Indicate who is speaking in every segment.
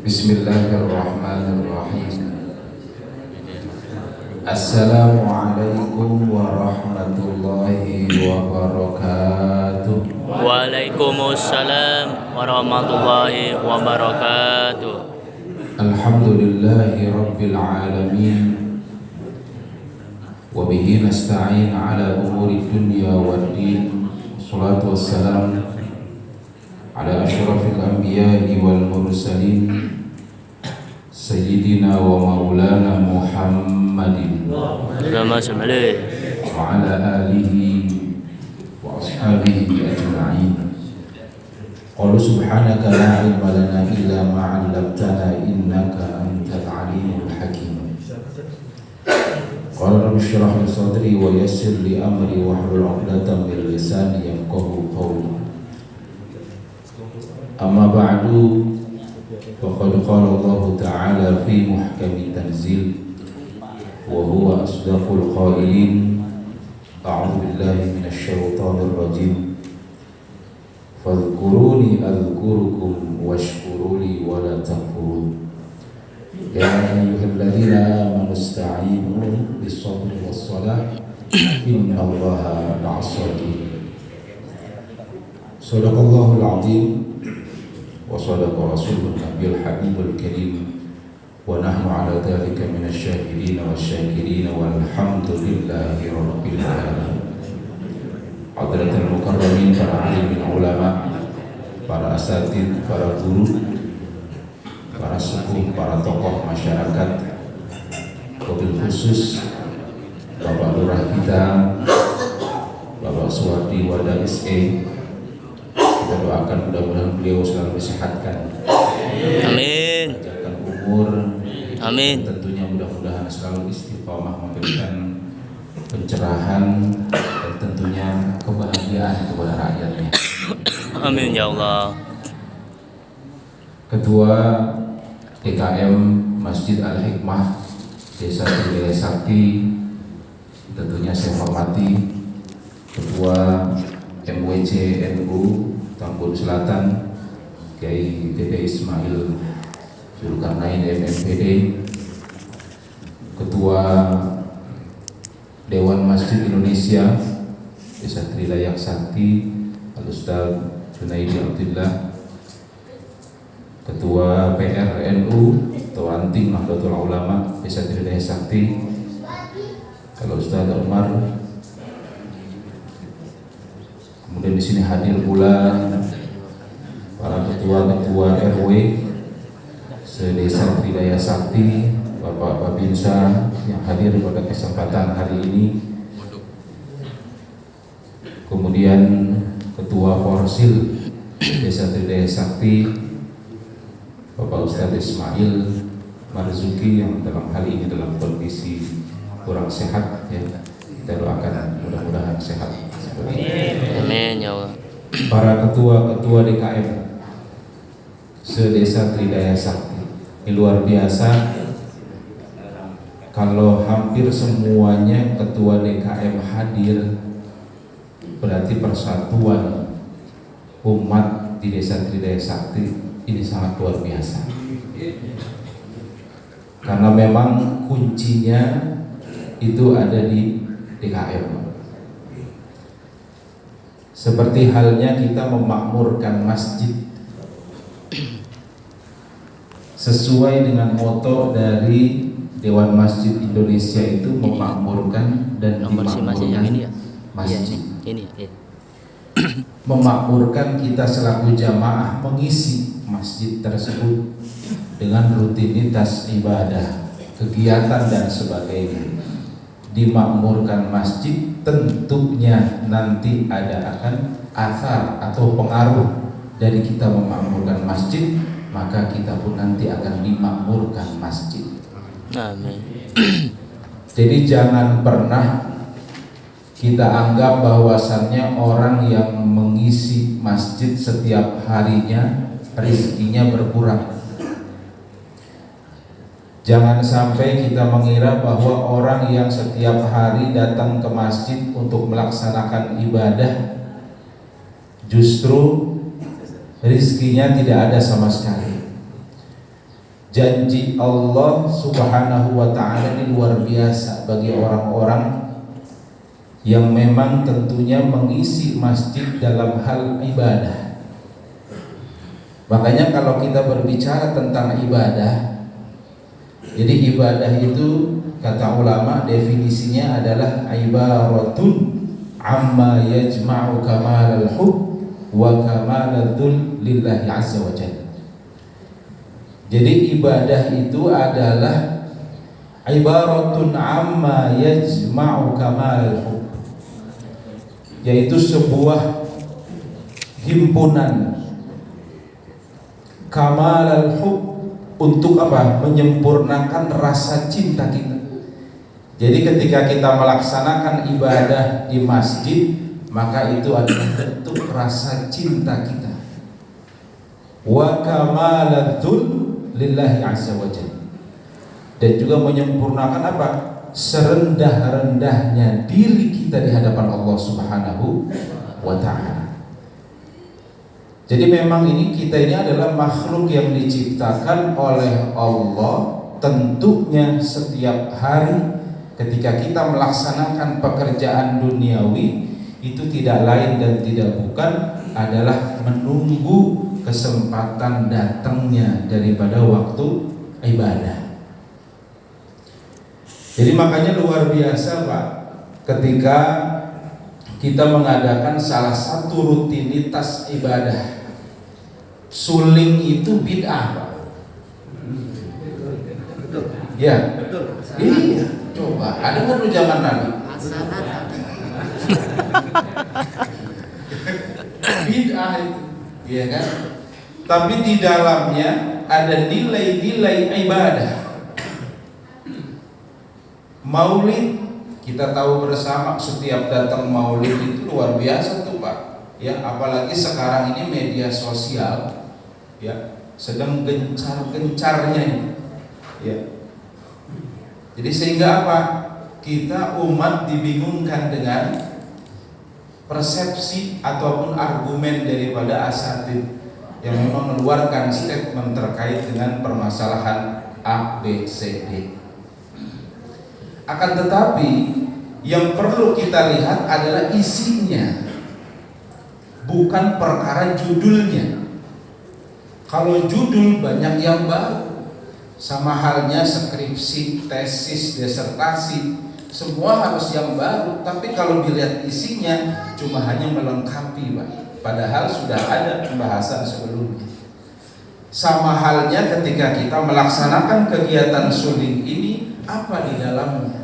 Speaker 1: Bismillahirrahmanirrahim. Assalamualaikum warahmatullahi wabarakatuh.
Speaker 2: Waalaikumsalam warahmatullahi wabarakatuh.
Speaker 1: Alhamdulillahi rabbil alamin. Wa bihi nasta'in ala umuri dunya waddin. Wassalatu wassalam ala asyrafil anbiya'i wal mursalin Sayyidina wa maulana Muhammadin wa ala alihi wa ashabihi ajma'in. Qalu subhanaka la ilma lana illa ma 'allamtana innaka antal alimul hakim. Qala rabbi shrah li sadri wa yassir li amri wahlul 'uqdatam min lisani yafqahu qawli. Amma ba'du, faqad qala Allah Ta'ala fi muhkami tanzil wa huwa asdaqul qailin. A'udzu billahi minasy syaithanir rajim. Fadhkuruni adhkurukum washkuruli wa la takfurun. Ya ayyuhalladzina amanu ista'inu bis-sabri was-salah innallaha ma'as-sabirin. Shadaqallahul 'azim wa sadaqa rasulun nabiyul habibul karim wa nahnu ala dhalika minasy syahidin wasyakirin walhamdulillahi rabbil alamin. Hadratul mukarramin, para alimin ulama, para asatid, para guru, para sepuh, para tokoh masyarakat, wabil khusus Bapak Lurah kita, Bapak Suwardi Wardah SE. Kita doakan mudah-mudahan beliau selalu disehatkan,
Speaker 2: Amin.
Speaker 1: panjangkan umur,
Speaker 2: Amin.
Speaker 1: tentunya mudah-mudahan selalu istiqomah memberikan pencerahan dan tentunya kebahagiaan kepada rakyatnya.
Speaker 2: Amin ya Allah.
Speaker 1: Ketua DKM Masjid Al-Hikmah Desa Tridaya Sakti tentunya saya hormati, Ketua MWC NU Tambun Selatan Kiai Dede Ismail Zulkarnain MMPD, Ketua Dewan Masjid Indonesia Desa Tridaya Sakti Al-Ustaz Junaidi Abdullah, Ketua PRNU atau Ranting Nahdlatul Ulama Desa Tridaya Sakti Al-Ustaz Umar. Kemudian di sini hadir pula para ketua-ketua RW se-Desa Tridaya Sakti, Bapak Babinsa yang hadir pada kesempatan hari ini. Kemudian Ketua Porsil Desa Tridaya Sakti, Bapak Ustadz Ismail Marzuki yang dalam hal ini dalam kondisi kurang sehat, ya. Kita doakan mudah-mudahan sehat.
Speaker 2: Amin ya Allah.
Speaker 1: Para ketua-ketua DKM se-Desa Tridaya Sakti, ini luar biasa. Kalau hampir semuanya ketua DKM hadir, berarti persatuan umat di Desa Tridaya Sakti ini sangat luar biasa. Karena memang kuncinya itu ada di DKM. Seperti halnya kita memakmurkan masjid sesuai dengan moto dari Dewan Masjid Indonesia, itu memakmurkan dan dimakmurkan masjid. Memakmurkan, kita selaku jamaah mengisi masjid tersebut dengan rutinitas ibadah, kegiatan dan sebagainya. Dimakmurkan masjid tentunya nanti akan asar atau pengaruh dari kita memakmurkan masjid, maka kita pun nanti akan dimakmurkan masjid.
Speaker 2: Amin.
Speaker 1: Jadi jangan pernah kita anggap bahwasannya orang yang mengisi masjid setiap harinya rezekinya berkurang. Jangan sampai kita mengira bahwa orang yang setiap hari datang ke masjid untuk melaksanakan ibadah justru rizkinya tidak ada sama sekali. Janji Allah Subhanahu wa ta'ala ini luar biasa bagi orang-orang yang memang tentunya mengisi masjid dalam hal ibadah. Makanya kalau kita berbicara tentang ibadah, jadi ibadah itu kata ulama definisinya adalah ibaratun amma yajma'u kamalal hub wa kamalal dhul lillahi azza wa jalla. Jadi ibadah itu adalah ibaratun amma yajma'u kamalal hub, yaitu sebuah himpunan kamalal hub untuk apa? Menyempurnakan rasa cinta kita. Jadi ketika kita melaksanakan ibadah di masjid, maka itu adalah bentuk rasa cinta kita. Wa kamaladzul lillahi azza wa jalla. Dan juga menyempurnakan apa? Serendah-rendahnya diri kita di hadapan Allah Subhanahu wa ta'ala. Jadi memang kita ini adalah makhluk yang diciptakan oleh Allah. Tentunya setiap hari ketika kita melaksanakan pekerjaan duniawi, itu tidak lain dan tidak bukan adalah menunggu kesempatan datangnya daripada waktu ibadah. Jadi makanya luar biasa Pak, ketika kita mengadakan salah satu rutinitas ibadah. Suling itu bid'ah Pak. Ya, iya. Coba, ada kan zaman Nabi? Bid'ah itu, iya kan? Tapi di dalamnya ada nilai-nilai ibadah. Maulid, kita tahu bersama setiap datang Maulid itu luar biasa tuh Pak. Ya, apalagi sekarang ini media sosial ya sedang gencar-gencarnya ya. Jadi sehingga apa? Kita umat dibingungkan dengan persepsi ataupun argumen daripada asatid yang memang mengeluarkan statement terkait dengan permasalahan A, B, C, D. Akan tetapi yang perlu kita lihat adalah isinya, bukan perkara judulnya. Kalau judul banyak yang baru, sama halnya skripsi, tesis, disertasi, semua harus yang baru. Tapi kalau dilihat isinya cuma hanya melengkapi Pak, padahal sudah ada pembahasan sebelumnya. Sama halnya ketika kita melaksanakan kegiatan suling ini, apa di dalamnya?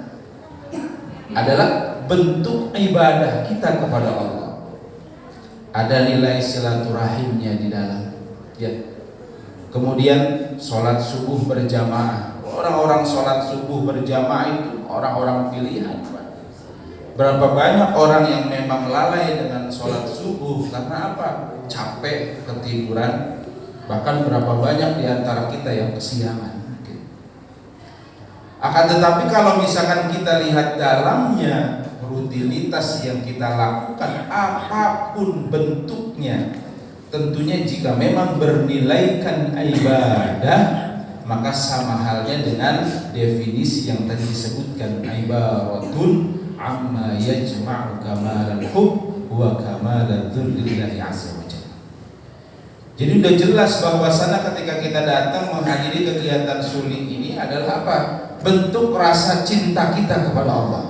Speaker 1: Adalah bentuk ibadah kita kepada Allah. Ada nilai silaturahimnya di dalam ya. Kemudian sholat subuh berjamaah. Orang-orang sholat subuh berjamaah itu orang-orang pilihan Pak. Berapa banyak orang yang memang lalai dengan sholat subuh karena apa? Capek, ketiduran. Bahkan berapa banyak di antara kita yang kesiangan. Akan tetapi kalau misalkan kita lihat dalamnya, rutinitas yang kita lakukan apapun bentuknya, tentunya jika memang bernilaikan ibadah, maka sama halnya dengan definisi yang tadi disebutkan, ibaratun amma yajma'u kamalal hub wa kamalal dzullillahi azza wa jalla. Jadi udah jelas bahwasanya ketika kita datang menghadiri kegiatan suling ini adalah apa? Bentuk rasa cinta kita kepada Allah.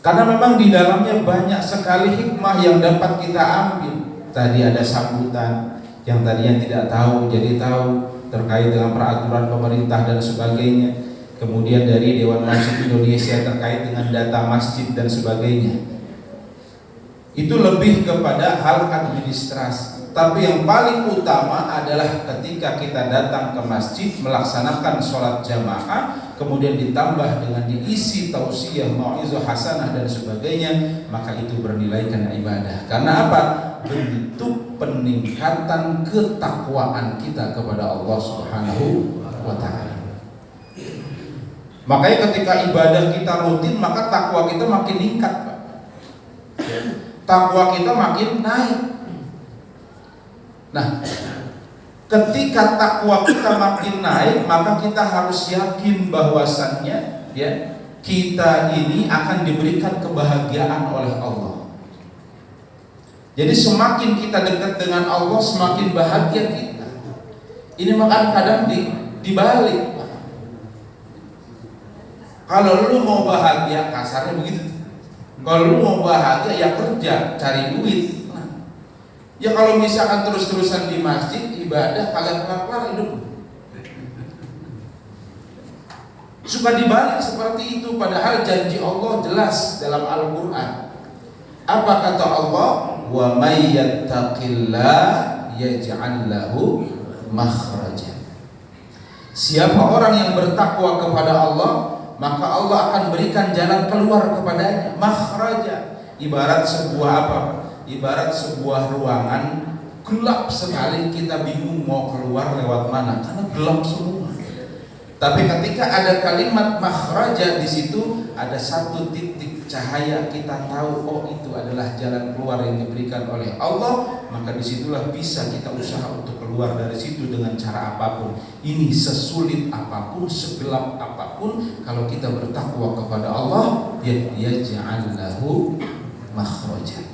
Speaker 1: Karena memang di dalamnya banyak sekali hikmah yang dapat kita ambil. Tadi ada sambutan yang tadinya tidak tahu jadi tahu terkait dengan peraturan pemerintah dan sebagainya. Kemudian dari Dewan Masjid Indonesia terkait dengan data masjid dan sebagainya. Itu lebih kepada hal administrasi. Tapi yang paling utama adalah ketika kita datang ke masjid melaksanakan sholat jamaah, kemudian ditambah dengan diisi tausiah, mau'izah hasanah dan sebagainya, maka itu bernilaikan ibadah. Karena apa? Bentuk peningkatan ketakwaan kita kepada Allah Subhanahu wa ta'ala. Makanya ketika ibadah kita rutin, maka takwa kita makin meningkat, Pak. Takwa kita makin naik. Nah, Ketika takwa kita makin naik, maka kita harus yakin bahwasannya ya, kita ini akan diberikan kebahagiaan oleh Allah. Jadi semakin kita dekat dengan Allah, semakin bahagia kita. Ini maka kadang dibalik. Kalau lu mau bahagia, kasarnya begitu. Kalau lu mau bahagia ya kerja, cari duit. Ya kalau misalkan terus-terusan di masjid ibadah kagak kelar-kelar hidup. Suka dibalik seperti itu, padahal janji Allah jelas dalam Al-Qur'an. Apa kata Allah? Wa may yattaqillah yaj'al lahu makhraja. Siapa orang yang bertakwa kepada Allah, maka Allah akan berikan jalan keluar kepadanya. Makhraja ibarat sebuah apa? Ibarat sebuah ruangan gelap sekali, kita bingung mau keluar lewat mana karena gelap semua. Tapi ketika ada kalimat makhraja, di situ ada satu titik cahaya, kita tahu oh itu adalah jalan keluar yang diberikan oleh Allah, maka disitulah bisa kita usaha untuk keluar dari situ dengan cara apapun. Ini sesulit apapun, segelap apapun, kalau kita bertakwa kepada Allah, ya ja'allahu makhraja.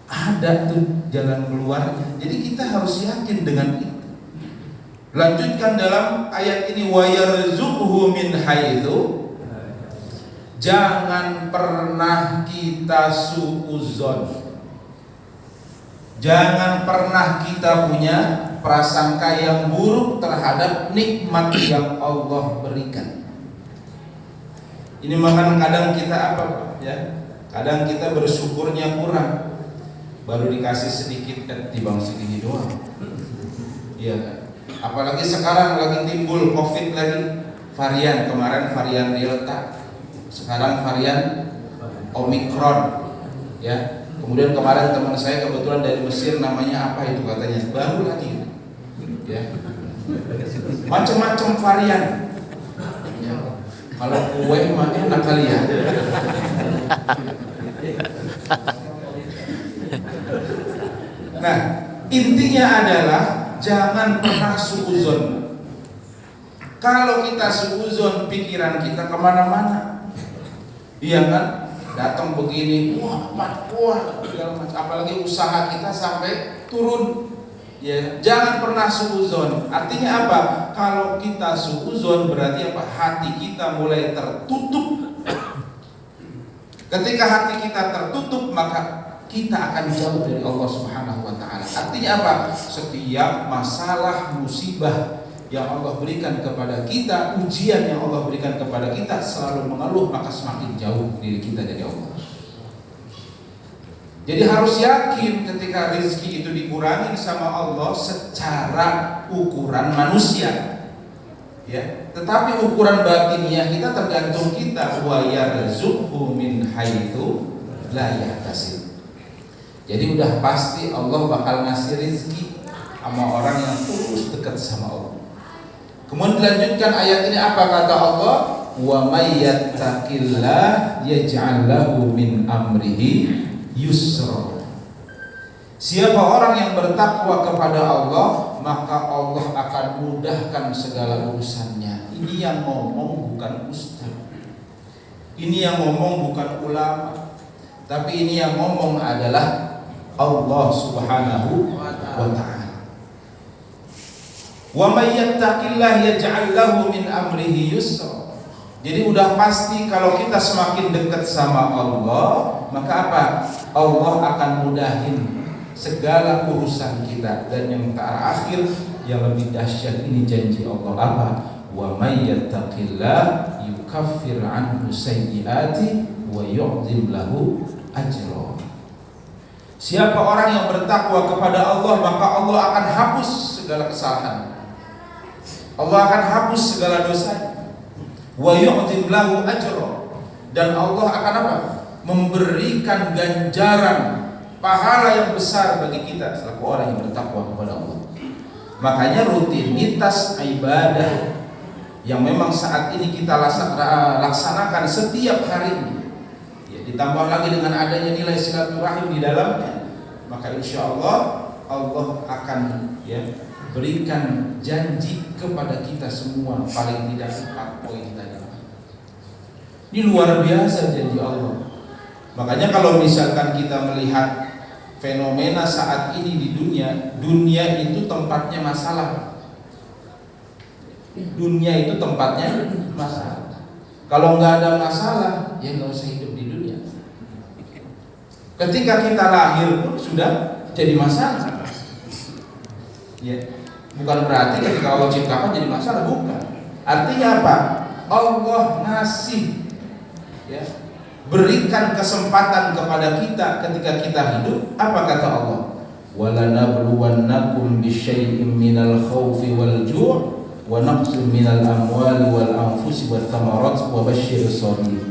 Speaker 1: Ada tuh jalan keluarnya. Jadi kita harus yakin dengan itu. Lanjutkan dalam ayat ini, wa yarzuqhu min haitsu. Jangan pernah kita suudzon. Jangan pernah kita punya prasangka yang buruk terhadap nikmat yang Allah berikan. Ini makanya kadang kita apa ya? Kadang kita bersyukurnya kurang. Baru dikasih sedikit timbang segini doang. Iya kan? Apalagi sekarang lagi timbul Covid lagi, varian, kemarin varian Delta, sekarang varian Omicron, ya. Kemudian kemarin teman saya kebetulan dari Mesir, namanya apa itu katanya, baru lagi, ya. Macam-macam varian. Ya. Kalau kue mah enak kali ya. Nah, intinya adalah jangan pernah suudzon. Kalau kita suudzon, pikiran kita kemana-mana. Iya kan? Datang begini, wah, apalagi usaha kita sampai turun. Ya, jangan pernah suudzon. Artinya apa? Kalau kita suudzon berarti apa? Hati kita mulai tertutup. Ketika hati kita tertutup, maka kita akan jauh dari Allah Subhanahu wa taala. Artinya apa? Setiap masalah, musibah yang Allah berikan kepada kita, ujian yang Allah berikan kepada kita, selalu mengeluh, maka semakin jauh diri kita dari Allah. Jadi harus yakin ketika rezeki itu dikurangi sama Allah secara ukuran manusia. Ya, tetapi ukuran batiniah kita tergantung kita. Wa yarzuqhu min haitsu la yahtasib. Jadi udah pasti Allah bakal ngasih rezeki sama orang yang terus dekat sama Allah. Kemudian dilanjutkan ayat ini, apa kata Allah? Wa may yattaqillah yaj'al lahu min amrihi yusra. Siapa orang yang bertakwa kepada Allah, maka Allah akan mudahkan segala urusannya. Ini yang ngomong bukan ustaz. Ini yang ngomong bukan ulama. Tapi ini yang ngomong adalah Allah Subhanahu wa ta'ala. Wa may yattaqillah yaj'al lahu min amrihi yusra. Jadi udah pasti kalau kita semakin dekat sama Allah, maka apa? Allah akan mudahin segala urusan kita. Dan yang terakhir yang lebih dahsyat, ini janji Allah apa? Wa may yattaqillah yukaffir anhu sayyiati wa yu'zim lahu ajra. Siapa orang yang bertakwa kepada Allah, maka Allah akan hapus segala kesalahan. Allah akan hapus segala dosa. Wa yu'zim lahu ajra. Dan Allah akan apa? Memberikan ganjaran pahala yang besar bagi kita selaku orang yang bertakwa kepada Allah. Makanya rutinitas ibadah yang memang saat ini kita laksanakan setiap hari, ditambah lagi dengan adanya nilai silaturahim di dalamnya, maka insya Allah Allah akan berikan janji kepada kita semua paling tidak 4 poin tadi. Ini luar biasa janji Allah. Makanya kalau misalkan kita melihat fenomena saat ini di dunia itu tempatnya masalah. Dunia itu tempatnya masalah. Kalau nggak ada masalah, ya nggak usah hidup di dunia. Ketika kita lahir pun sudah jadi masalah. Ya, bukan berarti ketika Allah ciptakan jadi masalah, bukan. Artinya apa? Allah ngasih, berikan kesempatan kepada kita ketika kita hidup. Apa kata Allah? وَلَنَبْلُوَنَّكُمْ بِشَيْءٍ مِّنَ الْخَوْفِ وَالْجُوعِ وَنَقْصٍ مِّنَ الْأَمْوَالِ وَالْأَنفُسِ وَالثَّمَرَاتِ وَبَشِّرِ الصَّابِرِينَ.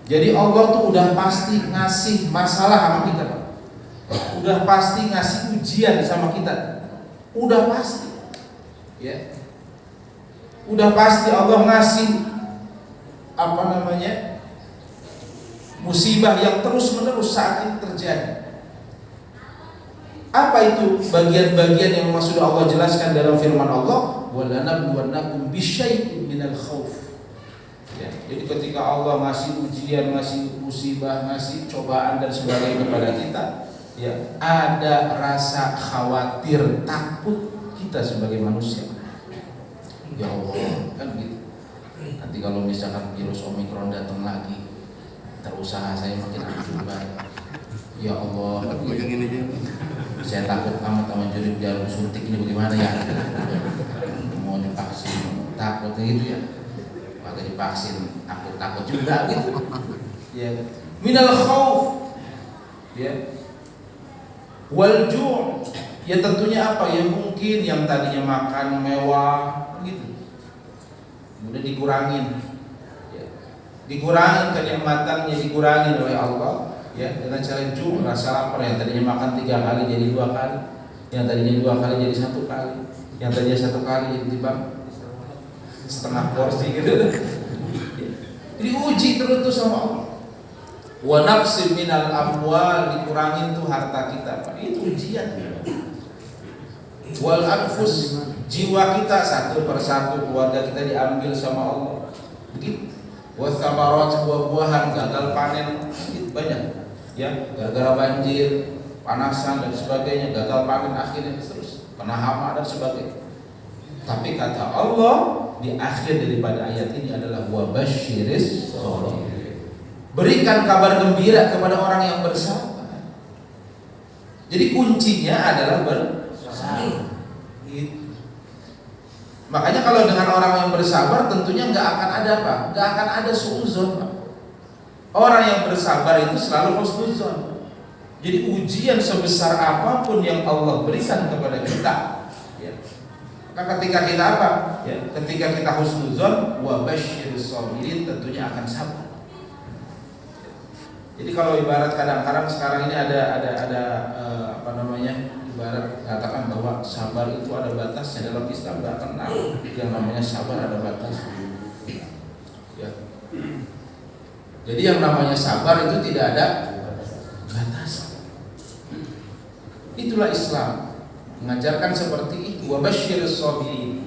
Speaker 1: Jadi Allah tuh udah pasti ngasih masalah sama kita, Pak. Udah pasti ngasih ujian sama kita. Udah pasti. Udah pasti Allah ngasih musibah yang terus-menerus saat ini terjadi. Apa itu bagian-bagian yang sudah Allah jelaskan dalam firman Allah? وَلَنَبْلُوَنَّكُمْ بِشَيْءٍ مِّنَ الْخَوْفِ. Jadi ketika Allah ngasih ujian, ngasih musibah, ngasih cobaan dan sebagainya kepada kita, ada rasa khawatir, takut kita sebagai manusia. Ya Allah, kan gitu. Nanti kalau misalkan virus Omikron datang lagi, usaha saya makin hancur banget. Ya Allah, saya takut amat sama jarum suntik ini, bagaimana ya? Mau divaksin, takut gitu ya. Maka divaksin, takut juga gitu. Minal khauf, wal ju'. Ya tentunya apa? Ya mungkin yang tadinya makan mewah gitu, udah dikurangin kenikmatannya, dikurangin oleh Allah dengan cara ju', rasa lapar. Yang tadinya makan 3 kali jadi 2 kali, yang tadinya 2 kali jadi 1 kali, yang tadinya 1 kali jadi timbang setengah porsi gitu. Jadi uji terus tuh sama Allah. Wa naqsim minal amwal, dikurangin tuh harta kita, Pak. Itu ujian. Wal anfus, jiwa kita satu persatu, keluarga kita diambil sama Allah. Begitu. Wathamarat, buah-buahan gagal panen banyak, gara-gara banjir, panasan dan sebagainya, gagal panen akhirnya terus kena hama dan sebagainya. Tapi kata Allah di akhir daripada ayat ini adalah wabasyiris shabirin, berikan kabar gembira kepada orang yang bersabar. Jadi kuncinya adalah bersabar. Makanya kalau dengan orang yang bersabar tentunya nggak akan ada apa? Nggak akan ada suudzon. Orang yang bersabar itu selalu husnuzon. Jadi ujian sebesar apapun yang Allah berikan kepada kita, maka ketika kita apa? Ketika kita husnuzon, wa basyiris shabirin, tentunya akan sabar. Jadi kalau ibarat kadang-kadang sekarang ini ada ibarat katakan bahwa sabar itu ada batasnya. Dalam Islam nggak kenal yang namanya sabar ada batas. Jadi yang namanya sabar itu tidak ada batas. Itulah Islam mengajarkan seperti itu. Wa basyiris shabirin,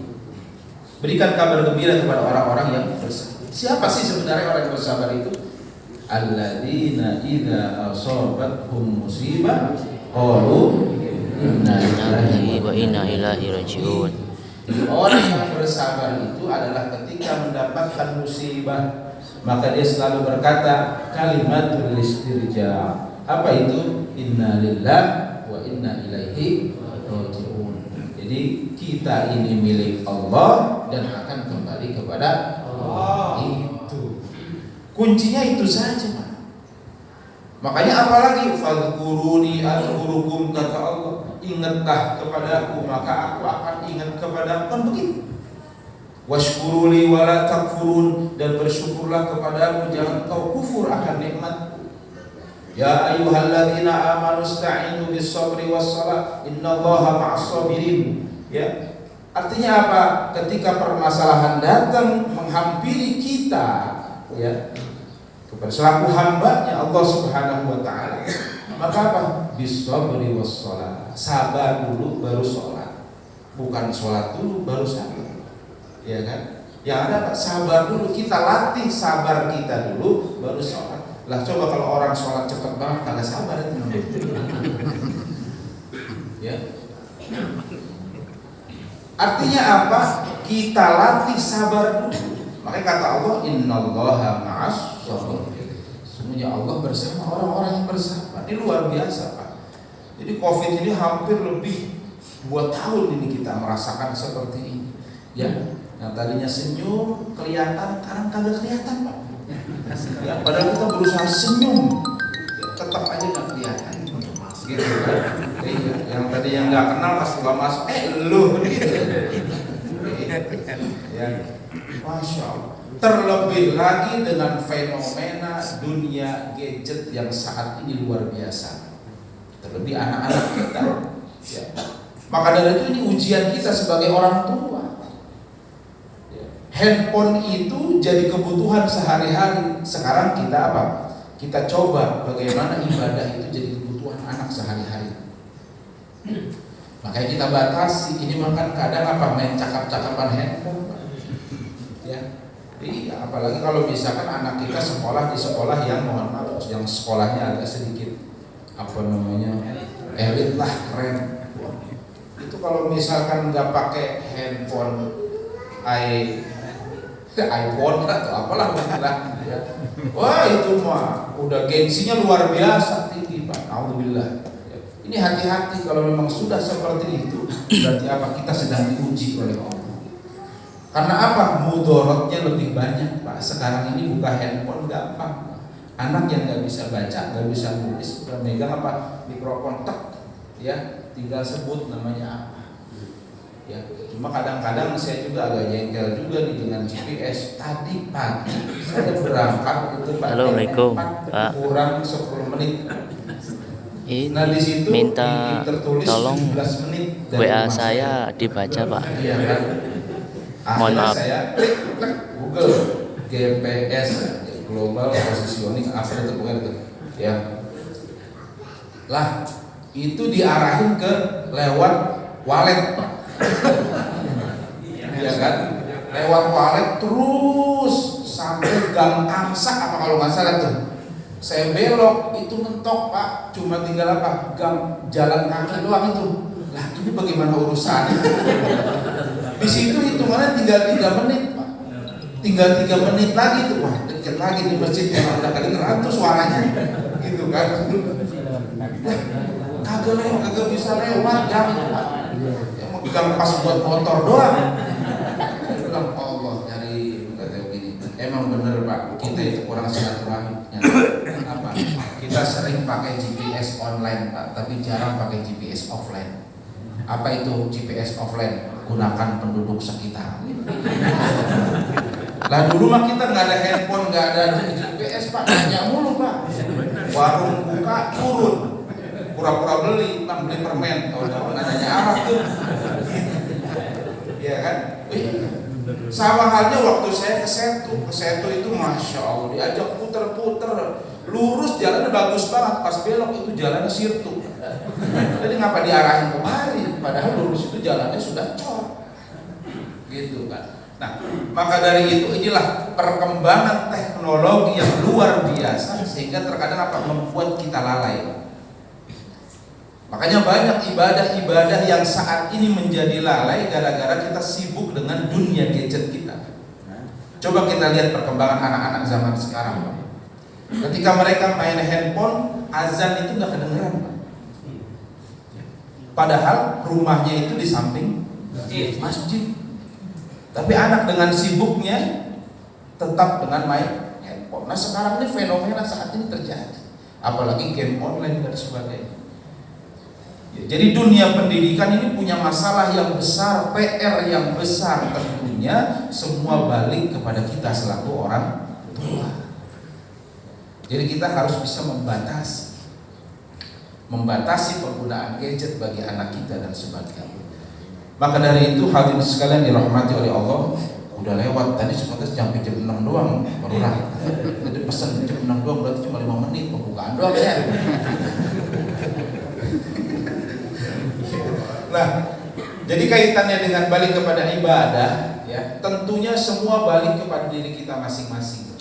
Speaker 1: berikan kabar gembira kepada orang-orang yang bersabar. Siapa sih sebenarnya orang yang bersabar itu? Alladzina idza asabathum musibah qalu inna lillahi wa inna ilaihi raji'un. Orang yang bersabar itu adalah ketika mendapatkan musibah, maka dia selalu berkata kalimatul istirja. Apa itu? Inna lillahi wa inna ilaihi raji'un. Jadi kita ini milik Allah dan akan kembali kepada Allah. Itu kuncinya, itu saja, Pak. Makanya apalagi fadhkuruni adhkurukum, kata Allah, ingatlah kepadaku maka aku akan ingat kepadamu, kan begitu. Washkuruli wala takfurun, dan bersyukurlah kepadaku, jangan kau kufur akan nikmatku. Ya ayyuhalladzina amanu ista'inu bis-sabri was-salah innallaha ma'as-sabirin. Artinya apa? Ketika permasalahan datang menghampiri kita, selaku hambanya Allah Subhanahu wa ta'ala, Maka apa? Bisabri wassalah. Sabar dulu baru sholat. Bukan sholat dulu baru sabar. Ya kan? Yang ada Pak, sabar dulu, kita latih sabar kita dulu baru sholat. Lah coba kalau orang sholat cepat banget kagak sabar itu. Ya. Artinya apa? Kita latih sabar dulu. Makanya kata Allah, innallaha ma'as sabirin. Semuanya Allah bersama orang-orang yang bersabar. Ini luar biasa Pak. Jadi COVID ini hampir lebih 2 tahun ini kita merasakan seperti ini. Ya, yang tadinya senyum kelihatan, sekarang kagak kelihatan Pak. Ya, padahal kita berusaha senyum, ya, tetap aja nggak kelihatan. Gitu kan? Iya, yang tadi yang nggak kenal pas gua masuk, lu gitu. Ya, Masya Allah. Terlebih lagi dengan fenomena dunia gadget yang saat ini luar biasa. Terlebih anak-anak kita. Ya. Maka dari itu ini ujian kita sebagai orang tua. Ya. Handphone itu jadi kebutuhan sehari-hari. Sekarang kita apa? Kita coba bagaimana ibadah itu jadi kebutuhan anak sehari-hari. Makanya kita batasi. Ini makan kadang apa main cakap-cakapan handphone. Ya. Iya, apalagi kalau misalkan anak kita sekolah di sekolah yang mohon maaf, yang sekolahnya agak sedikit apa namanya elit lah, keren. Itu kalau misalkan nggak pakai handphone iPhone atau apalah ya. Wah itu mah udah gengsinya luar biasa tinggi Pak. Alhamdulillah. Ini hati-hati kalau memang sudah seperti itu, berarti apa? Kita sedang diuji oleh Allah. Karena apa? Mudorotnya lebih banyak Pak. Sekarang ini buka handphone gampang. Anak yang nggak bisa baca, nggak bisa nulis, udah megang apa? Mikrofon tek, ya, tinggal sebut namanya apa. Ya, cuma kadang-kadang saya juga agak jengkel juga nih dengan GPS. Tadi pagi saya berangkat itu Pak.
Speaker 2: Assalamualaikum Pak.
Speaker 1: Kurang 10 menit.
Speaker 2: Ini
Speaker 1: Nah di situ
Speaker 2: minta
Speaker 1: tertulis
Speaker 2: tolong
Speaker 1: 17 menit dari
Speaker 2: WA
Speaker 1: rumah
Speaker 2: saya dibaca Pak.
Speaker 1: Iya kan?
Speaker 2: Mohon
Speaker 1: Akhirnya
Speaker 2: maaf.
Speaker 1: saya klik Google GPS Global Positioning apa itu pokoknya itu ya. Lah itu diarahin ke lewat wallet Pak. Iya kan? Lewat wallet terus sampai Gang Angsa apa kalau nggak salah tuh. Saya belok itu mentok Pak, cuma tinggal apa? Gang jalan kaki doang itu. Lah ini bagaimana urusannya? Di situ hitungannya tinggal 3 menit Pak. Tinggal 3 menit lagi tuh, wah deket lagi di masjid yang udah kali tuh suaranya, gitu kan? Kagak bisa lewat gang Pak. Gang pas buat motor doang. Bilang Allah nyari kata begini. Emang bener Pak, kita itu kurang silaturahmi. Apa? Kita sering pakai GPS online Pak, tapi jarang pakai GPS offline. Apa itu GPS offline? Gunakan penduduk sekitar. Lah dulu mah kita nggak ada handphone, nggak ada GPS Pak, nanya mulu Pak. Warung buka turun, pura-pura beli, Bang beli permen, kalau nanya arah tuh. Iya kan? Sama halnya waktu saya ke Setu itu Masya Allah diajak puter-puter, lurus jalannya bagus banget, pas belok itu jalannya sirtu. Jadi ngapa diarahin kemari? Padahal lurus itu jalannya sudah cor, gitu kan. Nah, maka dari itu inilah perkembangan teknologi yang luar biasa sehingga terkadang apa membuat kita lalai. Makanya banyak ibadah-ibadah yang saat ini menjadi lalai gara-gara kita sibuk dengan dunia gadget kita. Coba kita lihat perkembangan anak-anak zaman sekarang. Ketika mereka main handphone, azan itu nggak kedengeran. Padahal rumahnya itu di samping masjid. Tapi anak dengan sibuknya tetap dengan main handphone. Nah sekarang ini fenomena saat ini terjadi, apalagi game online dan sebagainya. Jadi dunia pendidikan ini punya masalah yang besar, PR yang besar tentunya. Semua balik kepada kita selaku orang tua. Jadi kita harus bisa membatasi penggunaan gadget bagi anak kita dan sebagainya. Maka dari itu hadirin sekalian dirahmati oleh Allah, udah lewat tadi sebenarnya sampai jam 6 doang baru lah. Jadi pesan jam 6 doang berarti cuma 5 menit pembukaan doang ya. Nah, jadi kaitannya dengan balik kepada ibadah, ya, tentunya semua balik kepada diri kita masing-masing.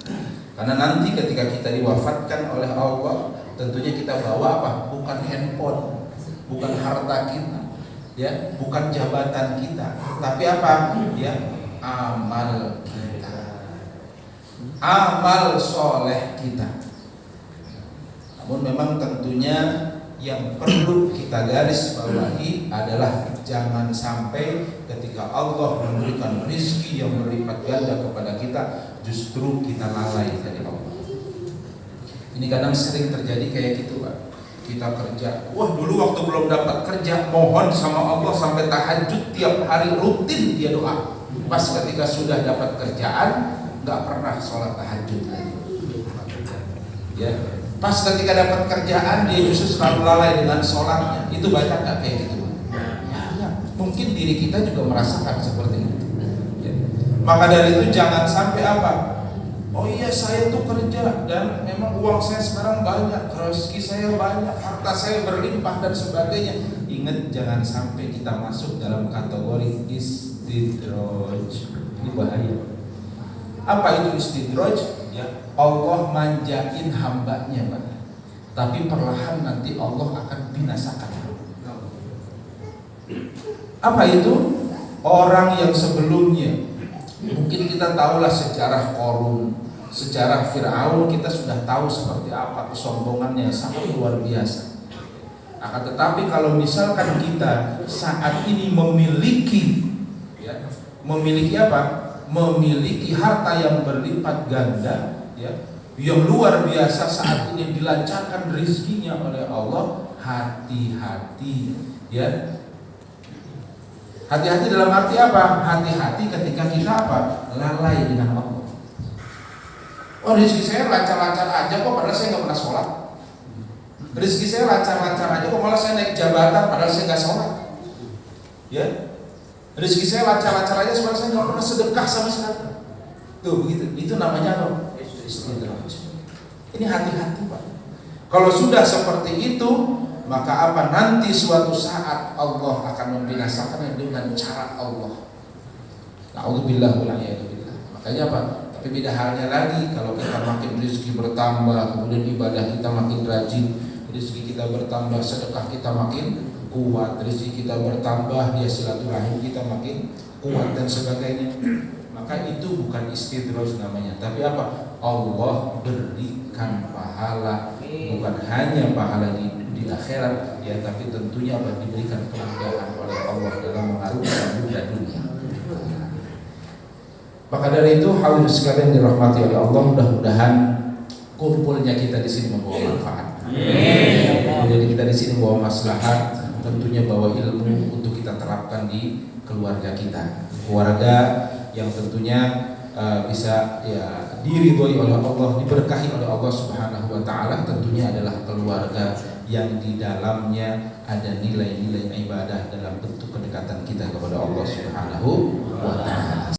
Speaker 1: Karena nanti ketika kita diwafatkan oleh Allah, tentunya kita bawa apa? Bukan handphone, bukan harta kita, ya, bukan jabatan kita, tapi apa? Ya, amal kita, amal soleh kita. Namun memang tentunya yang perlu kita garis bawahi adalah jangan sampai ketika Allah memberikan rezeki yang berlipat ganda kepada kita, justru kita lalai dari Allah. Ini kadang sering terjadi kayak gitu, Pak. Kita kerja, wah dulu waktu belum dapat kerja mohon sama Allah sampai tahajud tiap hari, rutin dia doa. Pas ketika sudah dapat kerjaan nggak pernah sholat tahajud lagi. Ya, pas ketika dapat kerjaan dia justru selalu lalai dengan sholatnya. Itu banyak nggak kayak gitu? Ya, mungkin diri kita juga merasakan seperti itu. Ya. Maka dari itu jangan sampai apa? Oh iya, saya tuh kerja dan memang uang saya sekarang banyak, rezeki saya banyak, harta saya berlimpah dan sebagainya. Ingat, jangan sampai kita masuk dalam kategori istidraj. Ini bahaya. Apa itu istidraj? Ya, Allah manjain hambanya, Pak. Tapi perlahan nanti Allah akan binasakan. Apa itu? Orang yang sebelumnya, mungkin kita tahulah sejarah Qarun, sejarah Fir'aun, kita sudah tahu seperti apa kesombongannya, sangat luar biasa. Akan tetapi kalau misalkan kita saat ini memiliki, ya, memiliki apa? Memiliki harta yang berlipat ganda, ya, yang luar biasa, saat ini dilancarkan rezekinya oleh Allah, hati-hati, ya. Hati-hati dalam arti apa? Hati-hati ketika kita apa? Lalai dengan Allah. Oh, rezeki saya lancar-lancar aja kok, padahal saya nggak pernah sholat. Rezeki saya lancar-lancar aja kok, malah saya naik jabatan padahal saya nggak sholat. Ya, rezeki saya lancar-lancar aja, padahal saya nggak pernah sedekah sama sekali. Tuh begitu. Itu namanya apa? Istidraj. Ini hati-hati, Pak. Kalau sudah seperti itu, maka apa? Nanti suatu saat Allah akan membinasakannya dengan cara Allah. Na'udzubillah wal'iyadzubillah. Makanya apa? Tapi beda halnya lagi kalau kita makin rezeki bertambah, kemudian ibadah kita makin rajin, rezeki kita bertambah, sedekah kita makin kuat, rezeki kita bertambah, ya silaturahim kita makin kuat dan sebagainya. Maka itu bukan istidraj namanya, tapi apa? Allah berikan pahala, bukan hanya pahala di akhirat, ya, tapi tentunya apa? Diberikan kemudahan oleh Allah dalam mengarungi dunia. Maka dari itu, hadirin sekalian dirahmati oleh Allah, mudah-mudahan kumpulnya kita di sini membawa manfaat. Jadi kita di sini membawa maslahat, tentunya bawa ilmu untuk kita terapkan di keluarga kita, keluarga yang tentunya bisa, ya, diridhoi oleh Allah, diberkahi oleh Allah Subhanahu wa taala. Tentunya adalah keluarga yang di dalamnya ada nilai-nilai ibadah dalam bentuk kedekatan kita kepada Allah Subhanahu wa taala.